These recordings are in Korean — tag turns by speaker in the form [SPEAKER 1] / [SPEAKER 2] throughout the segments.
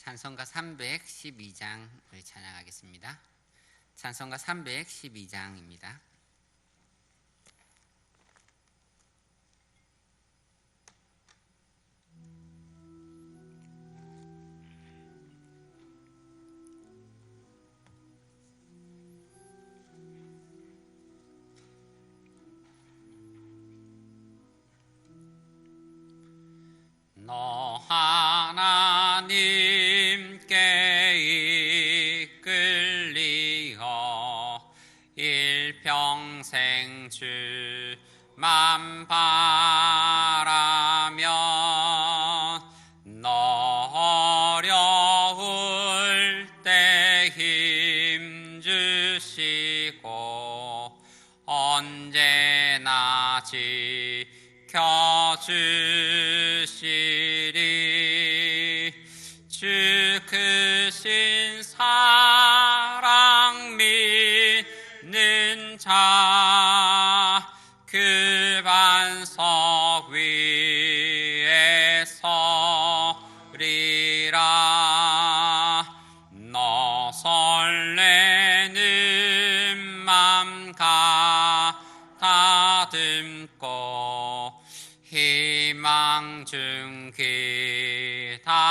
[SPEAKER 1] 찬송가 312장을 찬양하겠습니다. 찬송가 312장입니다. 너 하나님께 이끌리어 일평생 주만 바라며 너 어려울 때 힘 주시고 언제나 지켜주시리. 주 크신 사랑 믿는 자 그 반석 위에 서리라. 너 설레는 맘 가다듬고 희망 중 기다리면서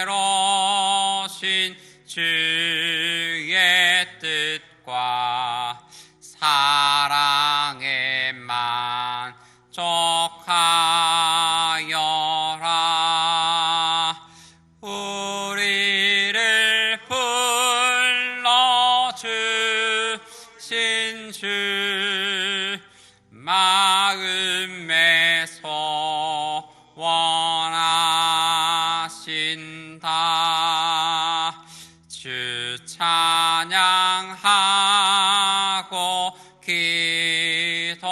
[SPEAKER 1] 은혜로신 주의 뜻과 사랑에 만족하여라. 우리를 불러주신 주 마음에 소원하신다. 주 찬양하고 기도하며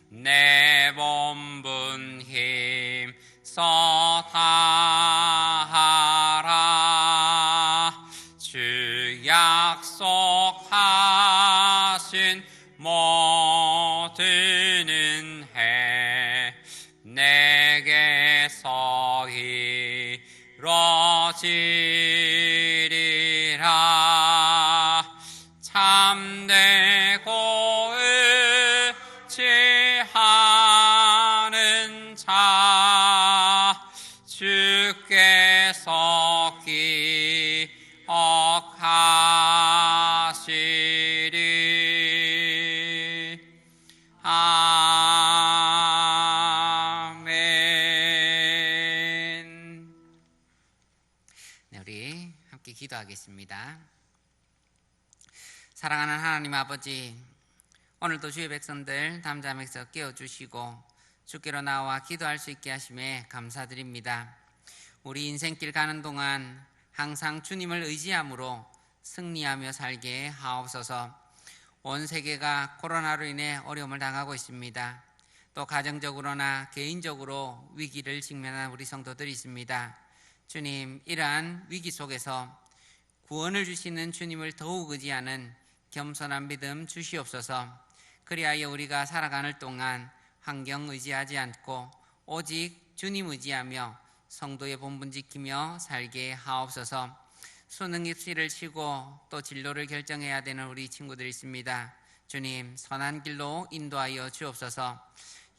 [SPEAKER 1] 내 본분 힘써 다하라. 주 약속하신 모든 은혜 내게서 이루어지리라. 참되고 의지하는 자 주께서 기억하시리. 아멘. 네, 우리 함께 기도하겠습니다. 사랑하는 하나님 아버지, 오늘도 주의 백성들 담잠에서 깨워주시고 주께로 나와 기도할 수 있게 하심에 감사드립니다. 우리 인생길 가는 동안 항상 주님을 의지함으로 승리하며 살게 하옵소서. 온 세계가 코로나로 인해 어려움을 당하고 있습니다. 또 가정적으로나 개인적으로 위기를 직면한 우리 성도들이 있습니다. 주님, 이러한 위기 속에서 구원을 주시는 주님을 더욱 의지하는 겸손한 믿음 주시옵소서. 그리하여 우리가 살아가는 동안 환경 의지하지 않고 오직 주님 의지하며 성도의 본분 지키며 살게 하옵소서. 수능 입시를 치고 또 진로를 결정해야 되는 우리 친구들이 있습니다. 주님, 선한 길로 인도하여 주옵소서.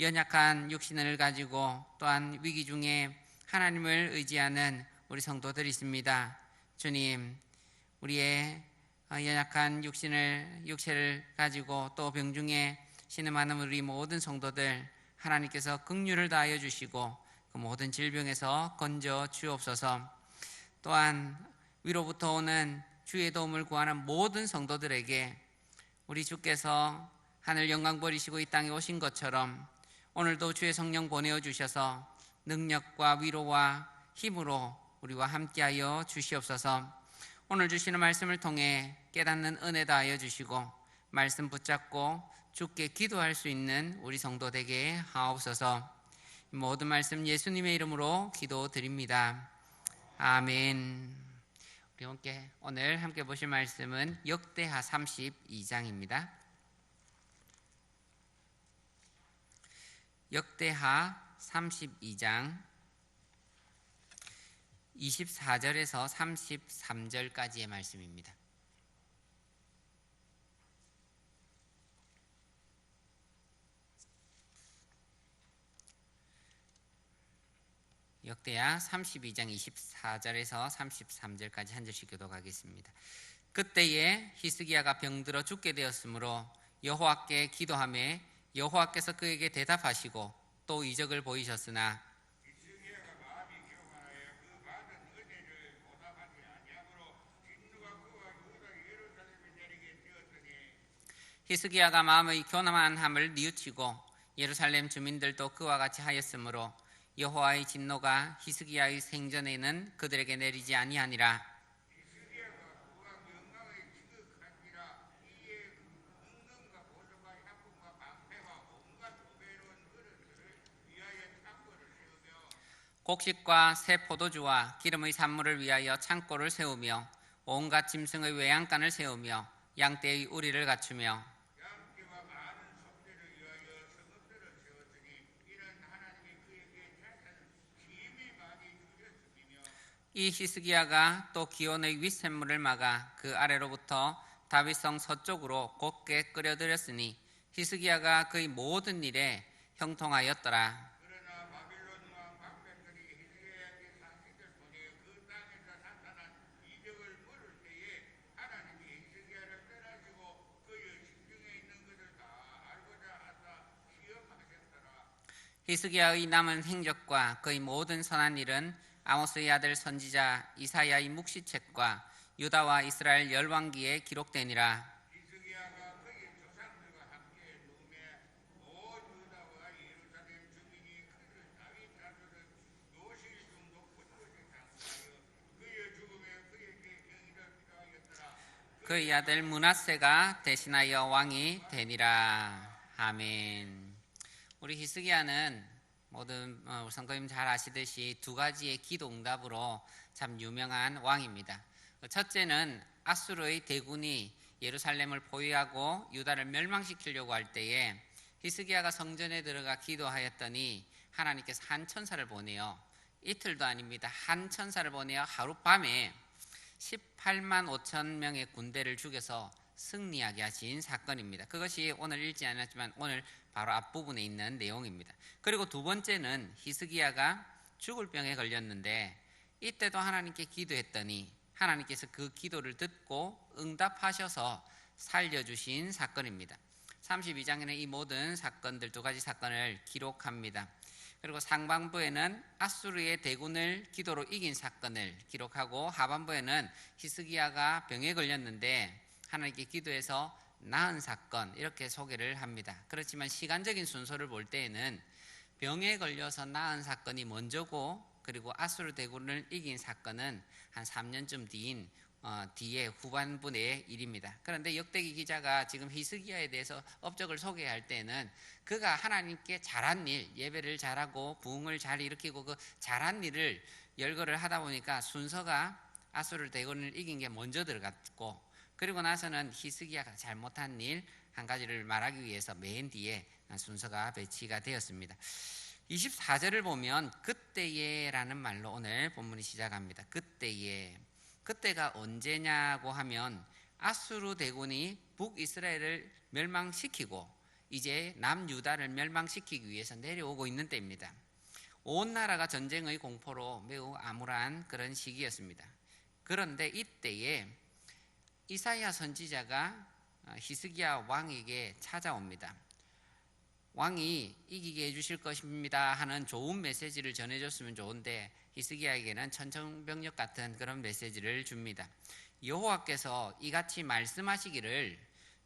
[SPEAKER 1] 연약한 육신을 가지고 또한 위기 중에 하나님을 의지하는 우리 성도들이 있습니다. 주님, 우리의 연약한 육체를 가지고 또 병중에 신음하는 우리 모든 성도들 하나님께서 긍휼을 다하여 주시고 그 모든 질병에서 건져 주옵소서. 또한 위로부터 오는 주의 도움을 구하는 모든 성도들에게 우리 주께서 하늘 영광 버리시고 이 땅에 오신 것처럼 오늘도 주의 성령 보내어 주셔서 능력과 위로와 힘으로 우리와 함께하여 주시옵소서. 오늘 주시는 말씀을 통해 깨닫는 은혜 다하여 주시고 말씀 붙잡고 주께 기도할 수 있는 우리 성도 되게 하옵소서. 모든 말씀 예수님의 이름으로 기도드립니다. 아멘. 우리 오늘 함께 보실 말씀은 역대하 32장입니다. 역대하 32장 24절에서 33절까지의 말씀입니다. 역대하 32장 24절에서 33절까지 한 절씩 교독하겠습니다. 그때에 히스기야가 병들어 죽게 되었으므로 여호와께 기도하매 여호와께서 그에게 대답하시고 또 이적을 보이셨으나 히스기야가 마음의 교만함을 뉘우치고 예루살렘 주민들도 그와 같이 하였으므로 여호와의 진노가 히스기야의 생전에는 그들에게 내리지 아니하니라. 곡식과 새 포도주와 기름의 산물을 위하여 창고를 세우며 온갖 짐승의 외양간을 세우며 양떼의 우리를 갖추며 이 히스기야가 또 기온의 윗샘물을 막아 그 아래로부터 다윗성 서쪽으로 곧게 끌어들였으니 히스기야가 그의 모든 일에 형통하였더라. 히스기야의 남은 행적과 그의 모든 선한 일은 아모스의 아들 선지자 이사야의 묵시책과 유다와 이스라엘 열왕기에 기록되니라. 그의 아들 므낫세가 대신하여 왕이 되니라. 아멘. 우리 히스기야는 모든 성도님 잘 아시듯이 두 가지의 기도 응답으로 참 유명한 왕입니다. 첫째는 아수르의 대군이 예루살렘을 포위하고 유다를 멸망시키려고 할 때에 히스기야가 성전에 들어가 기도하였더니 하나님께서 한 천사를 보내요. 이틀도 아닙니다. 한 천사를 보내어 하룻밤에 18만 5천 명의 군대를 죽여서 승리하게 하신 사건입니다. 그것이 오늘 읽지 않았지만 오늘 바로 앞부분에 있는 내용입니다. 그리고 두 번째는 히스기야가 죽을 병에 걸렸는데 이때도 하나님께 기도했더니 하나님께서 그 기도를 듣고 응답하셔서 살려주신 사건입니다. 32장에는 이 모든 사건들, 두 가지 사건을 기록합니다. 그리고 상반부에는 아수르의 대군을 기도로 이긴 사건을 기록하고 하반부에는 히스기야가 병에 걸렸는데 하나님께 기도해서 나은 사건, 이렇게 소개를 합니다. 그렇지만 시간적인 순서를 볼 때에는 병에 걸려서 나은 사건이 먼저고 그리고 아수르 대군을 이긴 사건은 한 3년쯤 뒤에 후반부의 일입니다. 그런데 역대기 기자가 지금 히스기야에 대해서 업적을 소개할 때는 그가 하나님께 잘한 일, 예배를 잘하고 부흥을 잘 일으키고 그 잘한 일을 열거를 하다 보니까 순서가 아수르 대군을 이긴 게 먼저 들어갔고 그리고 나서는 히스기야가 잘못한 일 한 가지를 말하기 위해서 맨 뒤에 순서가 배치가 되었습니다. 24절을 보면 그때에라는 말로 오늘 본문이 시작합니다. 그때가 언제냐고 하면 아수르 대군이 북이스라엘을 멸망시키고 이제 남유다를 멸망시키기 위해서 내려오고 있는 때입니다. 온 나라가 전쟁의 공포로 매우 암울한 그런 시기였습니다. 그런데 이때에 이사야 선지자가 히스기야 왕에게 찾아옵니다. 왕이 이기게 해주실 것입니다 하는 좋은 메시지를 전해줬으면 좋은데 히스기야에게는 천천병력 같은 그런 메시지를 줍니다. 여호와께서 이같이 말씀하시기를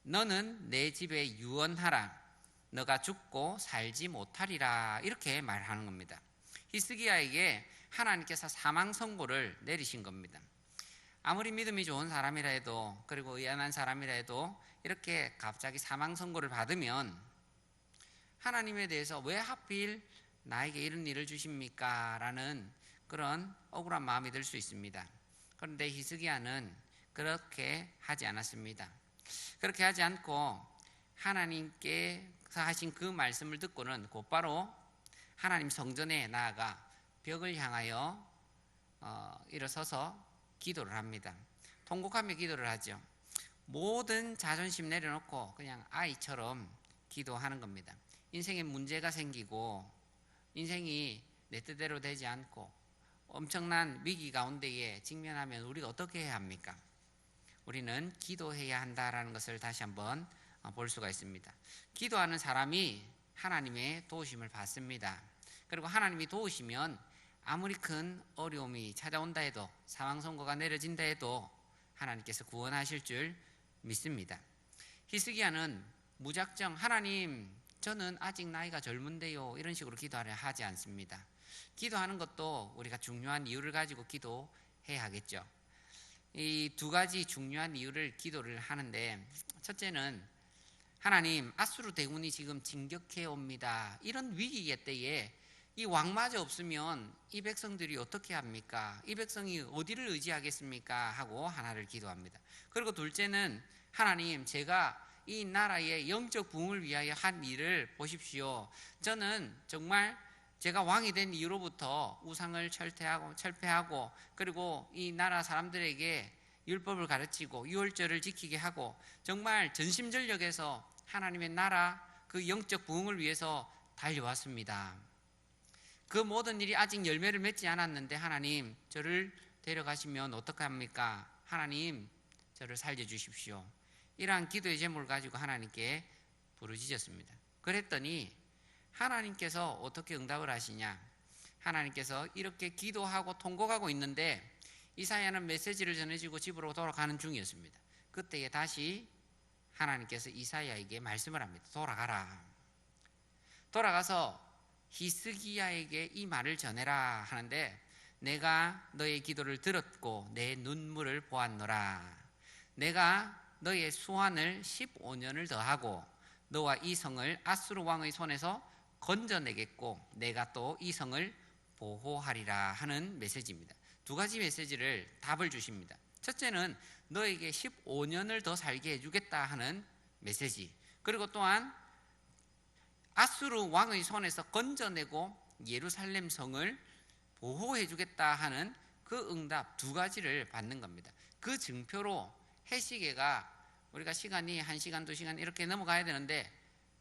[SPEAKER 1] 너는 내 집에 유언하라 너가 죽고 살지 못하리라 이렇게 말하는 겁니다. 히스기야에게 하나님께서 사망 선고를 내리신 겁니다. 아무리 믿음이 좋은 사람이라 해도 그리고 의연한 사람이라 해도 이렇게 갑자기 사망 선고를 받으면 하나님에 대해서 왜 하필 나에게 이런 일을 주십니까? 라는 그런 억울한 마음이 들 수 있습니다. 그런데 히스기야는 그렇게 하지 않았습니다. 그렇게 하지 않고 하나님께서 하신 그 말씀을 듣고는 곧바로 하나님 성전에 나아가 벽을 향하여 일어서서 기도를 합니다. 통곡하며 기도를 하죠. 모든 자존심 내려놓고 그냥 아이처럼 기도하는 겁니다. 인생에 문제가 생기고 인생이 내 뜻대로 되지 않고 엄청난 위기 가운데에 직면하면 우리가 어떻게 해야 합니까? 우리는 기도해야 한다라는 것을 다시 한번 볼 수가 있습니다. 기도하는 사람이 하나님의 도우심을 받습니다. 그리고 하나님이 도우시면 아무리 큰 어려움이 찾아온다 해도, 상황 선고가 내려진다 해도 하나님께서 구원하실 줄 믿습니다. 히스기야는 무작정 하나님, 저는 아직 나이가 젊은데요, 이런 식으로 기도하려 하지 않습니다. 기도하는 것도 우리가 중요한 이유를 가지고 기도해야 하겠죠. 이 두 가지 중요한 이유를 기도를 하는데, 첫째는 하나님, 아수르 대군이 지금 진격해 옵니다. 이런 위기의 때에 이 왕마저 없으면 이 백성들이 어떻게 합니까? 이 백성이 어디를 의지하겠습니까? 하고 하나를 기도합니다. 그리고 둘째는 하나님, 제가 이 나라의 영적 부흥을 위하여 한 일을 보십시오. 저는 정말 제가 왕이 된 이후로부터 우상을 철폐하고 그리고 이 나라 사람들에게 율법을 가르치고 유월절을 지키게 하고 정말 전심전력에서 하나님의 나라 그 영적 부흥을 위해서 달려왔습니다. 그 모든 일이 아직 열매를 맺지 않았는데 하나님, 저를 데려가시면 어떡합니까? 하나님, 저를 살려주십시오. 이러한 기도의 제목을 가지고 하나님께 부르짖었습니다. 그랬더니 하나님께서 어떻게 응답을 하시냐? 하나님께서 이렇게 기도하고 통곡하고 있는데 이사야는 메시지를 전해지고 집으로 돌아가는 중이었습니다. 그때에 다시 하나님께서 이사야에게 말씀을 합니다. 돌아가라. 돌아가서 히스기야에게 이 말을 전해라 하는데, 내가 너의 기도를 들었고 내 눈물을 보았노라. 내가 너의 수환을 15년을 더하고 너와 이 성을 아수르 왕의 손에서 건져내겠고 내가 또 이 성을 보호하리라 하는 메시지입니다. 두 가지 메시지를 답을 주십니다. 첫째는 너에게 15년을 더 살게 해주겠다 하는 메시지, 그리고 또한 아수르 왕의 손에서 건져내고 예루살렘 성을 보호해 주겠다 하는 그 응답 두 가지를 받는 겁니다. 그 증표로 해시계가, 우리가 시간이 1시간, 2시간 이렇게 넘어가야 되는데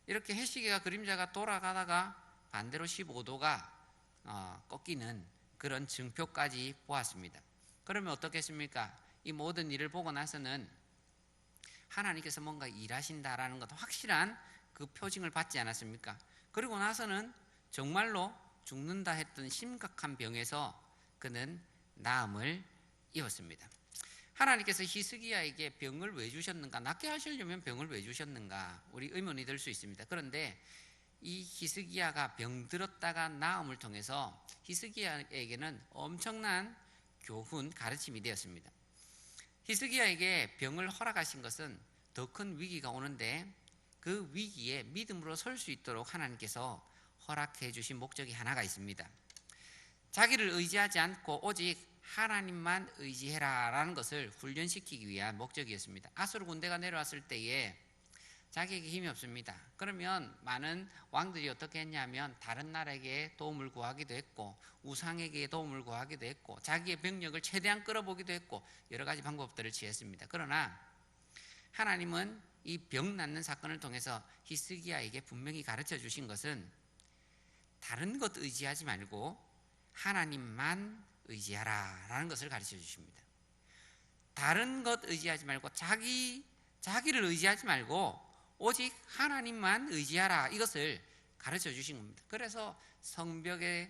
[SPEAKER 1] 이렇게 해시계가 그림자가 돌아가다가 반대로 15도가 꺾이는 그런 증표까지 보았습니다. 그러면 어떻겠습니까? 이 모든 일을 보고 나서는 하나님께서 뭔가 일하신다라는 것 확실한 그 표징을 받지 않았습니까? 그리고 나서는 정말로 죽는다 했던 심각한 병에서 그는 나음을 입었습니다. 하나님께서 히스기야에게 병을 왜 주셨는가? 낫게 하시려면 병을 왜 주셨는가? 우리 의문이 들 수 있습니다. 그런데 이 히스기야가 병들었다가 나음을 통해서 히스기야에게는 엄청난 교훈, 가르침이 되었습니다. 히스기야에게 병을 허락하신 것은 더 큰 위기가 오는데 그 위기에 믿음으로 설 수 있도록 하나님께서 허락해 주신 목적이 하나가 있습니다. 자기를 의지하지 않고 오직 하나님만 의지해라 라는 것을 훈련시키기 위한 목적이었습니다. 아수르 군대가 내려왔을 때에 자기에게 힘이 없습니다. 그러면 많은 왕들이 어떻게 했냐면 다른 나라에게 도움을 구하기도 했고 우상에게 도움을 구하기도 했고 자기의 병력을 최대한 끌어보기도 했고 여러 가지 방법들을 취했습니다. 그러나 하나님은 이 병 낫는 사건을 통해서 히스기야에게 분명히 가르쳐 주신 것은 다른 것 의지하지 말고 하나님만 의지하라 라는 것을 가르쳐 주십니다. 다른 것 의지하지 말고 자기를 의지하지 말고 오직 하나님만 의지하라, 이것을 가르쳐 주신 겁니다. 그래서 성정벽을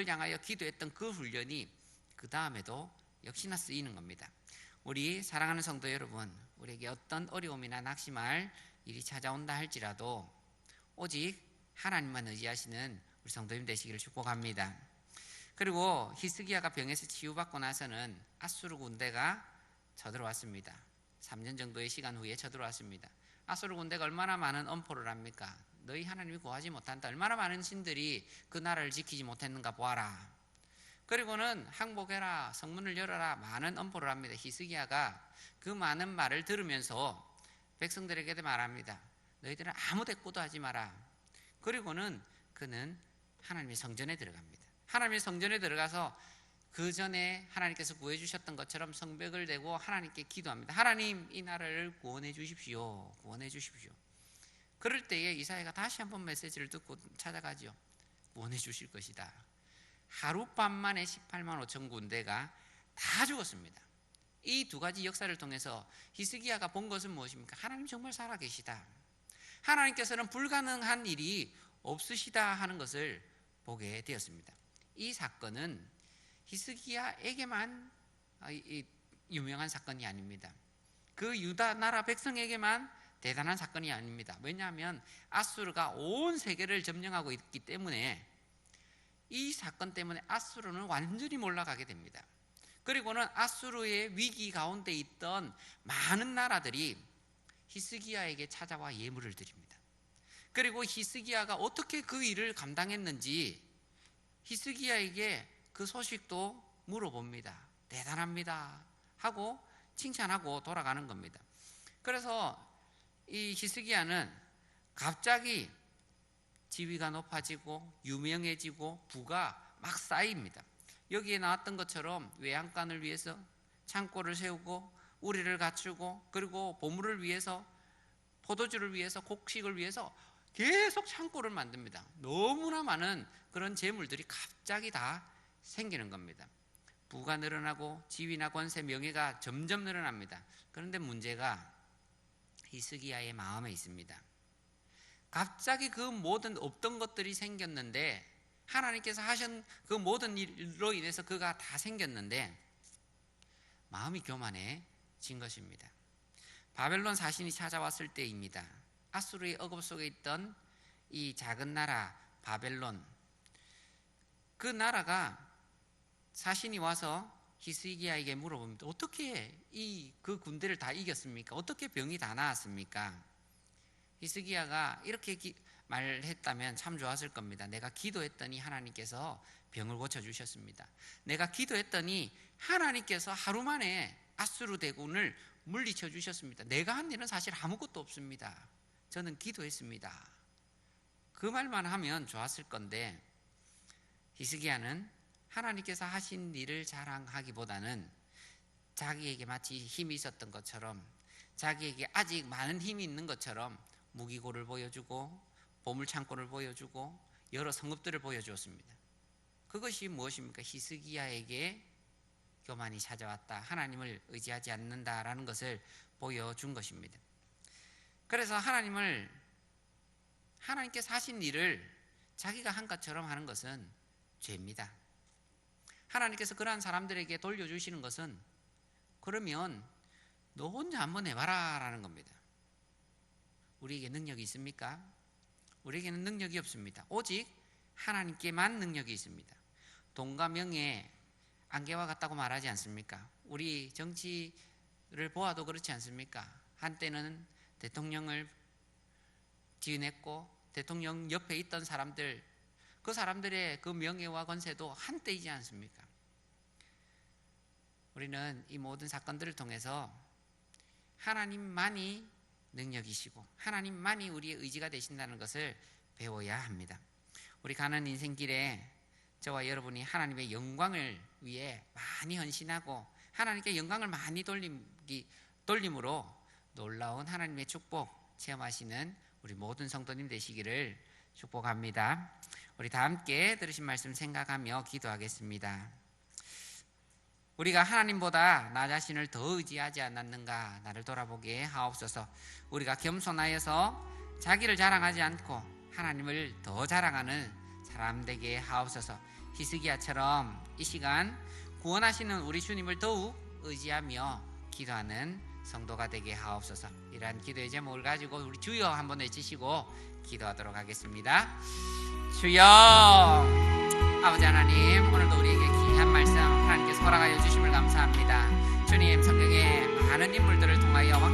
[SPEAKER 1] 향하여 기도했던 그 훈련이 그 다음에도 역시나 쓰이는 겁니다. 우리 사랑하는 성도 여러분, 우리에게 어떤 어려움이나 낙심할 일이 찾아온다 할지라도 오직 하나님만 의지하시는 우리 성도님 되시기를 축복합니다. 그리고 히스기야가 병에서 치유받고 나서는 아수르 군대가 쳐들어왔습니다. 3년 정도의 시간 후에 쳐들어왔습니다. 아수르 군대가 얼마나 많은 엄포를 합니까? 너희 하나님이 구하지 못한다. 얼마나 많은 신들이 그 나라를 지키지 못했는가 보아라. 그리고는 항복해라, 성문을 열어라, 많은 엄포를 합니다. 히스기야가 그 많은 말을 들으면서 백성들에게도 말합니다. 너희들은 아무 대꾸도 하지 마라. 그리고는 그는 하나님의 성전에 들어갑니다. 하나님의 성전에 들어가서 그 전에 하나님께서 구해주셨던 것처럼 성벽을 대고 하나님께 기도합니다. 하나님, 이 나라를 구원해 주십시오. 구원해 주십시오. 그럴 때에 이사야가 다시 한번 메시지를 듣고 찾아가죠. 구원해 주실 것이다. 하룻밤 만에 18만 5천 군대가 다 죽었습니다. 이 두 가지 역사를 통해서 히스기야가 본 것은 무엇입니까? 하나님 정말 살아계시다. 하나님께서는 불가능한 일이 없으시다 하는 것을 보게 되었습니다. 이 사건은 히스기야에게만 유명한 사건이 아닙니다. 그 유다 나라 백성에게만 대단한 사건이 아닙니다. 왜냐하면 아수르가 온 세계를 점령하고 있기 때문에 이 사건 때문에 아수르는 완전히 몰락하게 됩니다. 그리고는 아수르의 위기 가운데 있던 많은 나라들이 히스기야에게 찾아와 예물을 드립니다. 그리고 히스기야가 어떻게 그 일을 감당했는지 히스기야에게 그 소식도 물어봅니다. 대단합니다 하고 칭찬하고 돌아가는 겁니다. 그래서 이 히스기야는 갑자기 지위가 높아지고 유명해지고 부가 막 쌓입니다. 여기에 나왔던 것처럼 외양간을 위해서 창고를 세우고 우리를 갖추고 그리고 보물을 위해서 포도주를 위해서 곡식을 위해서 계속 창고를 만듭니다. 너무나 많은 그런 재물들이 갑자기 다 생기는 겁니다. 부가 늘어나고 지위나 권세, 명예가 점점 늘어납니다. 그런데 문제가 히스기야의 마음에 있습니다. 갑자기 그 모든 없던 것들이 생겼는데 하나님께서 하신 그 모든 일로 인해서 그가 다 생겼는데 마음이 교만해진 것입니다. 바벨론 사신이 찾아왔을 때입니다. 아수르의 억압 속에 있던 이 작은 나라 바벨론, 그 나라가 사신이 와서 히스기야에게 물어봅니다. 어떻게 그 군대를 다 이겼습니까? 어떻게 병이 다 나았습니까? 히스기야가 이렇게 말했다면 참 좋았을 겁니다. 내가 기도했더니 하나님께서 병을 고쳐주셨습니다. 내가 기도했더니 하나님께서 하루 만에 아수르 대군을 물리쳐 주셨습니다. 내가 한 일은 사실 아무것도 없습니다. 저는 기도했습니다. 그 말만 하면 좋았을 건데 히스기야는 하나님께서 하신 일을 자랑하기보다는 자기에게 마치 힘이 있었던 것처럼, 자기에게 아직 많은 힘이 있는 것처럼 무기고를 보여주고 보물창고를 보여주고 여러 성읍들을 보여주었습니다. 그것이 무엇입니까? 히스기야에게 교만이 찾아왔다, 하나님을 의지하지 않는다라는 것을 보여준 것입니다. 그래서 하나님께서 하신 일을 자기가 한 것처럼 하는 것은 죄입니다. 하나님께서 그러한 사람들에게 돌려주시는 것은 그러면 너 혼자 한번 해봐라 라는 겁니다. 우리에게 능력이 있습니까? 우리에게는 능력이 없습니다. 오직 하나님께만 능력이 있습니다. 돈과 명예, 안개와 같다고 말하지 않습니까? 우리 정치를 보아도 그렇지 않습니까? 한때는 대통령을 지냈고 대통령 옆에 있던 사람들, 그 사람들의 그 명예와 권세도 한때이지 않습니까? 우리는 이 모든 사건들을 통해서 하나님만이 능력이시고 하나님만이 우리의 의지가 되신다는 것을 배워야 합니다. 우리 가는 인생길에 저와 여러분이 하나님의 영광을 위해 많이 헌신하고 하나님께 영광을 많이 돌림으로 놀라운 하나님의 축복 체험하시는 우리 모든 성도님 되시기를 축복합니다. 우리 다 함께 들으신 말씀 생각하며 기도하겠습니다. 우리가 하나님보다 나 자신을 더 의지하지 않았는가 나를 돌아보게 하옵소서. 우리가 겸손하여서 자기를 자랑하지 않고 하나님을 더 자랑하는 사람 되게 하옵소서. 히스기야처럼 이 시간 구원하시는 우리 주님을 더욱 의지하며 기도하는 성도가 되게 하옵소서. 이러한 기도의 제목을 가지고 우리 주여 한번 외치시고 기도하도록 하겠습니다. 주여, 아버지 하나님, 오늘도 우리에게 귀한 말씀 하나님께서 허락하여 주심을 감사합니다. 주님, 성경에 많은 인물들을 통하여 왕들